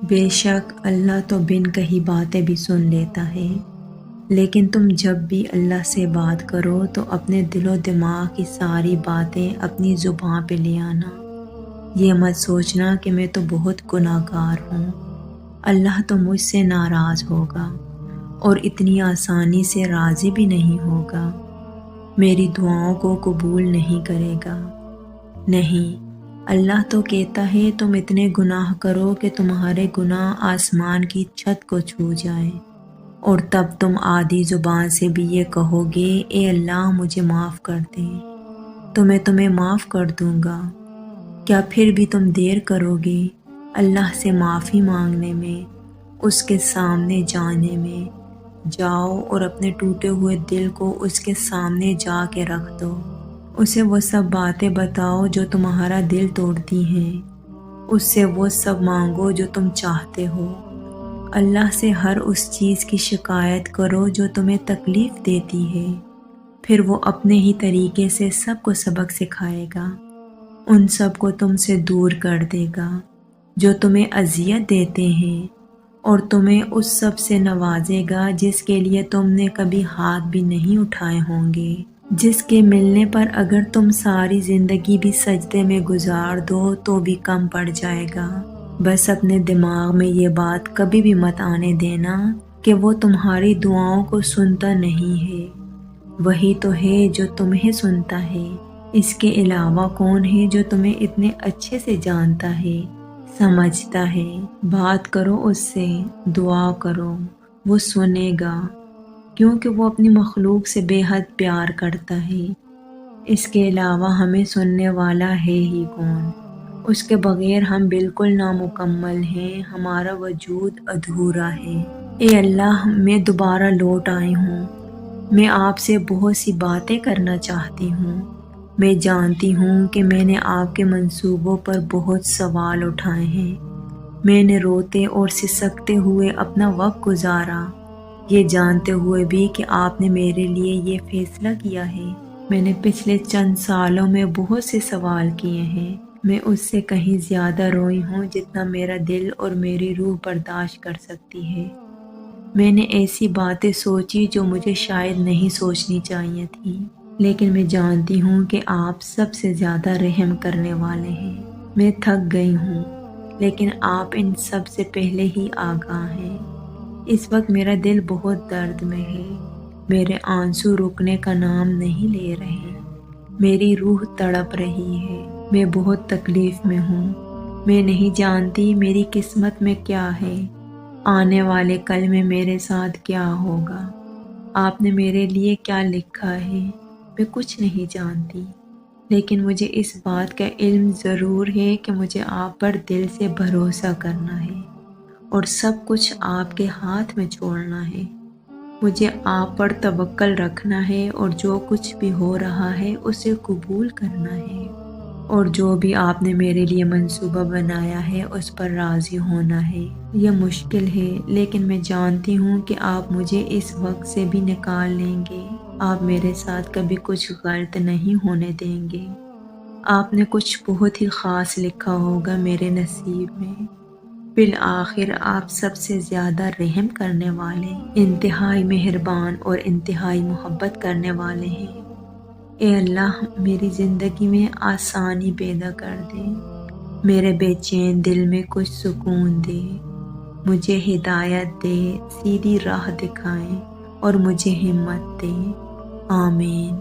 بے شک اللہ تو بن کہی باتیں بھی سن لیتا ہے، لیکن تم جب بھی اللہ سے بات کرو تو اپنے دل و دماغ کی ساری باتیں اپنی زبان پہ لے آنا۔ یہ مت سوچنا کہ میں تو بہت گناہ گار ہوں، اللہ تو مجھ سے ناراض ہوگا اور اتنی آسانی سے راضی بھی نہیں ہوگا، میری دعاؤں کو قبول نہیں کرے گا۔ نہیں، اللہ تو کہتا ہے تم اتنے گناہ کرو کہ تمہارے گناہ آسمان کی چھت کو چھو جائیں، اور تب تم آدھی زبان سے بھی یہ کہو گے اے اللہ مجھے معاف کر دے، تو میں تمہیں معاف کر دوں گا۔ کیا پھر بھی تم دیر کرو گے اللہ سے معافی مانگنے میں، اس کے سامنے جانے میں؟ جاؤ اور اپنے ٹوٹے ہوئے دل کو اس کے سامنے جا کے رکھ دو، اسے وہ سب باتیں بتاؤ جو تمہارا دل توڑتی ہیں، اس سے وہ سب مانگو جو تم چاہتے ہو، اللہ سے ہر اس چیز کی شکایت کرو جو تمہیں تکلیف دیتی ہے، پھر وہ اپنے ہی طریقے سے سب کو سبق سکھائے گا، ان سب کو تم سے دور کر دے گا جو تمہیں اذیت دیتے ہیں، اور تمہیں اس سب سے نوازے گا جس کے لیے تم نے کبھی ہاتھ بھی نہیں اٹھائے ہوں گے، جس کے ملنے پر اگر تم ساری زندگی بھی سجدے میں گزار دو تو بھی کم پڑ جائے گا۔ بس اپنے دماغ میں یہ بات کبھی بھی مت آنے دینا کہ وہ تمہاری دعاؤں کو سنتا نہیں ہے، وہی تو ہے جو تمہیں سنتا ہے، اس کے علاوہ کون ہے جو تمہیں اتنے اچھے سے جانتا ہے، سمجھتا ہے؟ بات کرو اس سے، دعا کرو، وہ سنے گا، کیونکہ وہ اپنی مخلوق سے بے حد پیار کرتا ہے، اس کے علاوہ ہمیں سننے والا ہے ہی کون؟ اس کے بغیر ہم بالکل نامکمل ہیں، ہمارا وجود ادھورا ہے۔ اے اللہ میں دوبارہ لوٹ آئی ہوں، میں آپ سے بہت سی باتیں کرنا چاہتی ہوں، میں جانتی ہوں کہ میں نے آپ کے منصوبوں پر بہت سوال اٹھائے ہیں، میں نے روتے اور سسکتے ہوئے اپنا وقت گزارا، یہ جانتے ہوئے بھی کہ آپ نے میرے لیے یہ فیصلہ کیا ہے۔ میں نے پچھلے چند سالوں میں بہت سے سوال کیے ہیں، میں اس سے کہیں زیادہ روئی ہوں جتنا میرا دل اور میری روح برداشت کر سکتی ہے، میں نے ایسی باتیں سوچی جو مجھے شاید نہیں سوچنی چاہیے تھی، لیکن میں جانتی ہوں کہ آپ سب سے زیادہ رحم کرنے والے ہیں۔ میں تھک گئی ہوں، لیکن آپ ان سب سے پہلے ہی آگاہ ہیں۔ اس وقت میرا دل بہت درد میں ہے، میرے آنسو رکنے کا نام نہیں لے رہے، میری روح تڑپ رہی ہے، میں بہت تکلیف میں ہوں، میں نہیں جانتی میری قسمت میں کیا ہے، آنے والے کل میں میرے ساتھ کیا ہوگا، آپ نے میرے لیے کیا لکھا ہے، میں کچھ نہیں جانتی، لیکن مجھے اس بات کا علم ضرور ہے کہ مجھے آپ پر دل سے بھروسہ کرنا ہے اور سب کچھ آپ کے ہاتھ میں چھوڑنا ہے، مجھے آپ پر توکل رکھنا ہے اور جو کچھ بھی ہو رہا ہے اسے قبول کرنا ہے، اور جو بھی آپ نے میرے لیے منصوبہ بنایا ہے اس پر راضی ہونا ہے۔ یہ مشکل ہے، لیکن میں جانتی ہوں کہ آپ مجھے اس وقت سے بھی نکال لیں گے، آپ میرے ساتھ کبھی کچھ غلط نہیں ہونے دیں گے، آپ نے کچھ بہت ہی خاص لکھا ہوگا میرے نصیب میں، بالآخر آپ سب سے زیادہ رحم کرنے والے، انتہائی مہربان اور انتہائی محبت کرنے والے ہیں۔ اے اللہ میری زندگی میں آسانی پیدا کر دے، میرے بے چین دل میں کچھ سکون دے، مجھے ہدایت دے، سیدھی راہ دکھائیں اور مجھے ہمت دے، آمین۔